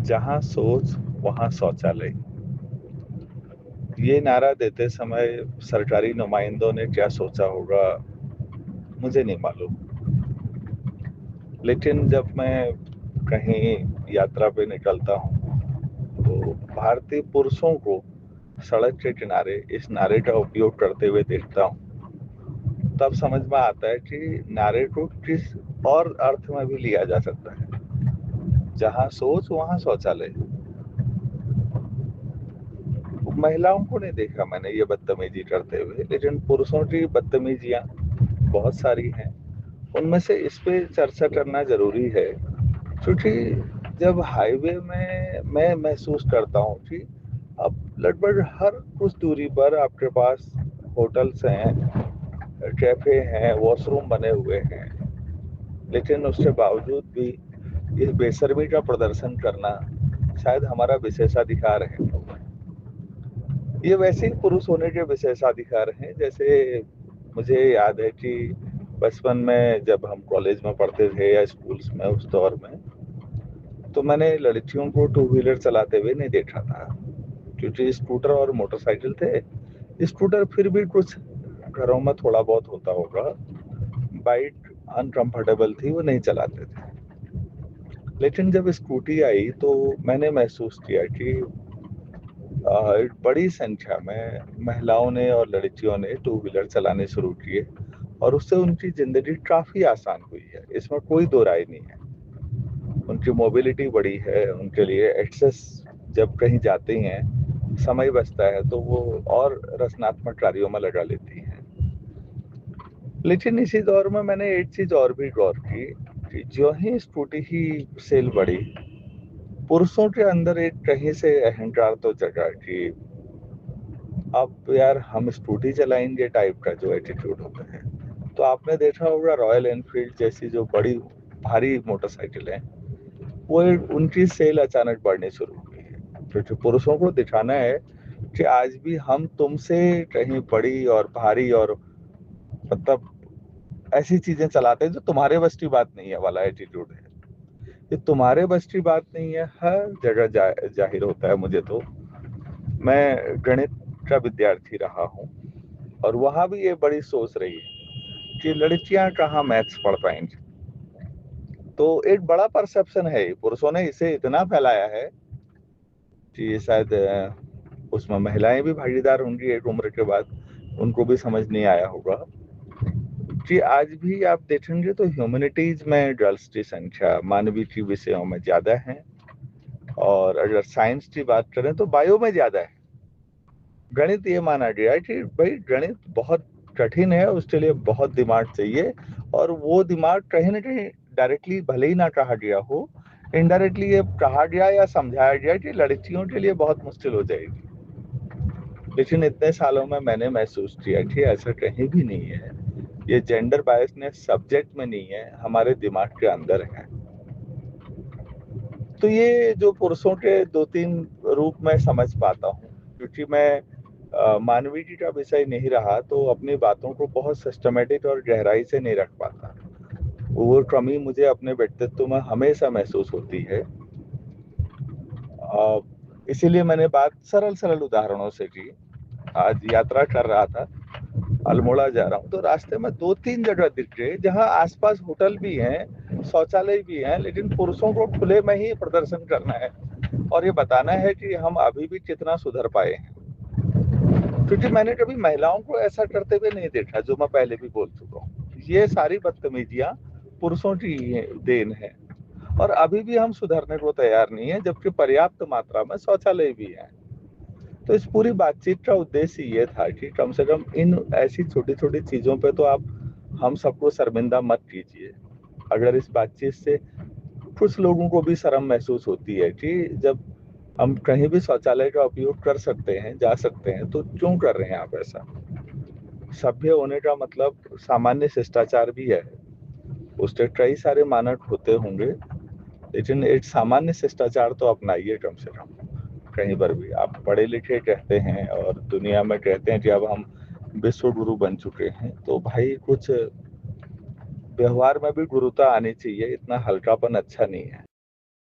जहाँ सोच वहाँ शौचालय। ये नारा देते समय सरकारी नुमाइंदों ने क्या सोचा होगा, मुझे नहीं मालूम। लेकिन जब मैं कहीं यात्रा पे निकलता हूँ तो भारतीय पुरुषों को सड़क के किनारे इस नारे का उपयोग करते हुए देखता हूँ, तब समझ में आता है कि नारे को किस और अर्थ में भी लिया जा सकता है। जहाँ सोच वहाँ शौचालय। महिलाओं को नहीं देखा मैंने ये बदतमीजी करते हुए, लेकिन पुरुषों की बदतमीजियां बहुत सारी हैं। उनमें से इस पे चर्चा करना जरूरी है, क्योंकि जब हाईवे में मैं महसूस करता हूँ कि अब लगभग हर कुछ दूरी पर आपके पास होटल्स हैं, कैफे हैं, वॉशरूम बने हुए हैं, लेकिन उसके बावजूद भी इस बेशर्मी का प्रदर्शन करना शायद हमारा विशेषाधिकार है। ये वैसे ही पुरुष होने के विशेषाधिकार हैं, जैसे मुझे याद है कि बचपन में जब हम कॉलेज में पढ़ते थे या स्कूल्स में उस दौर में, तो मैंने लड़कियों को टू व्हीलर चलाते हुए नहीं देखा था, क्योंकि स्कूटर और मोटरसाइकिल थे। स्कूटर फिर भी कुछ घरों में थोड़ा बहुत होता होगा, बाइक अनकंफर्टेबल थी, वो नहीं चलाते थे। लेकिन जब स्कूटी आई तो मैंने महसूस किया कि एक बड़ी संख्या में महिलाओं ने और लड़कियों ने टू व्हीलर चलाने शुरू किए, और उससे उनकी जिंदगी काफी आसान हुई है, इसमें कोई दो राय नहीं है। उनकी मोबिलिटी बढ़ी है, उनके लिए एक्सेस, जब कहीं जाते हैं समय बचता है तो वो और रचनात्मक कार्यों में लगा लेती हैं। लेकिन इसी दौर में मैंने एक चीज और भी गौर की कि जो ही स्कूटी की सेल बढ़ी, पुरुषों के अंदर एक कहीं से अहंकार तो जगा कि अब यार हम स्कूटी चलाएंगे टाइप का जो एटीट्यूड होता है। तो आपने देखा होगा रॉयल एनफील्ड जैसी जो बड़ी भारी मोटरसाइकिल है, वो उनकी सेल अचानक बढ़नी शुरू हुई है, क्योंकि पुरुषों को दिखाना है कि आज भी हम तुमसे कहीं बड़ी और भारी और मतलब ऐसी चीजें चलाते हैं जो तुम्हारे बस की बात नहीं है वाला एटीट्यूड है। ये तुम्हारे बस की बात नहीं है हर जगह जाहिर होता है। मुझे तो, मैं गणित का विद्यार्थी रहा हूँ, और वहां भी ये बड़ी सोच रही है कि लड़कियां कहाँ मैथ्स पढ़ पाएंगी। तो एक बड़ा परसेप्शन है, पुरुषों ने इसे इतना फैलाया है कि ये शायद उसमें महिलाएं भी भागीदार होंगी एक उम्र के बाद, उनको भी समझ नहीं आया होगा कि आज भी आप देखेंगे तो ह्यूमैनिटीज में गर्ल्स की संख्या मानवीय की विषयों में ज्यादा है, और अगर साइंस की बात करें तो बायो में ज्यादा है। गणित ये माना गया है कि भाई गणित बहुत कठिन है, उसके लिए बहुत दिमाग चाहिए, और वो दिमाग कहीं ना कहीं डायरेक्टली भले ही ना कहा गया हो, इनडायरेक्टली ये कहा गया या समझाया गया कि लड़कियों के लिए बहुत मुश्किल हो जाएगी। लेकिन इतने सालों में मैंने महसूस किया कि ऐसा कहीं भी नहीं है। ये जेंडर बायसनेस सब्जेक्ट में नहीं है, हमारे दिमाग के अंदर है। तो ये जो पुरुषों के दो तीन रूप में समझ पाता हूँ, क्योंकि मैं मानवीय का विषय नहीं रहा, तो अपनी बातों को बहुत सिस्टमेटिक और गहराई से नहीं रख पाता। वो कमी मुझे अपने व्यक्तित्व में हमेशा महसूस होती है। इसीलिए मैंने बात सरल सरल उदाहरणों से की। आज यात्रा कर रहा था, अल्मोड़ा जा रहा हूँ, तो रास्ते में दो तीन जगह दिख गए जहाँ आसपास होटल भी हैं, शौचालय भी हैं, लेकिन पुरुषों को खुले में ही प्रदर्शन करना है और ये बताना है कि हम अभी भी कितना सुधर पाए हैं। क्योंकि मैंने कभी महिलाओं को ऐसा करते हुए नहीं देखा, जो मैं पहले भी बोल चुका हूँ। ये सारी बदतमीजियां पुरुषों की देन है, और अभी भी हम सुधरने को तैयार नहीं है, जबकि पर्याप्त मात्रा में शौचालय भी है। तो इस पूरी बातचीत का उद्देश्य ये था कि कम से कम इन ऐसी छोटी छोटी चीजों पे तो आप हम सबको शर्मिंदा मत कीजिए। अगर इस बातचीत से कुछ लोगों को भी शर्म महसूस होती है कि जब हम कहीं भी शौचालय का उपयोग कर सकते हैं, जा सकते हैं, तो क्यों कर रहे हैं आप ऐसा। सभ्य होने का मतलब सामान्य शिष्टाचार भी है, उसके कई सारे मानक होते होंगे, लेकिन एक सामान्य शिष्टाचार तो अपनाइए कम से कम। कहीं पर भी आप पढ़े लिखे कहते हैं और दुनिया में कहते हैं कि अब हम विश्व गुरु बन चुके हैं, तो भाई कुछ व्यवहार में भी गुरुता आनी चाहिए, इतना हल्कापन अच्छा नहीं है।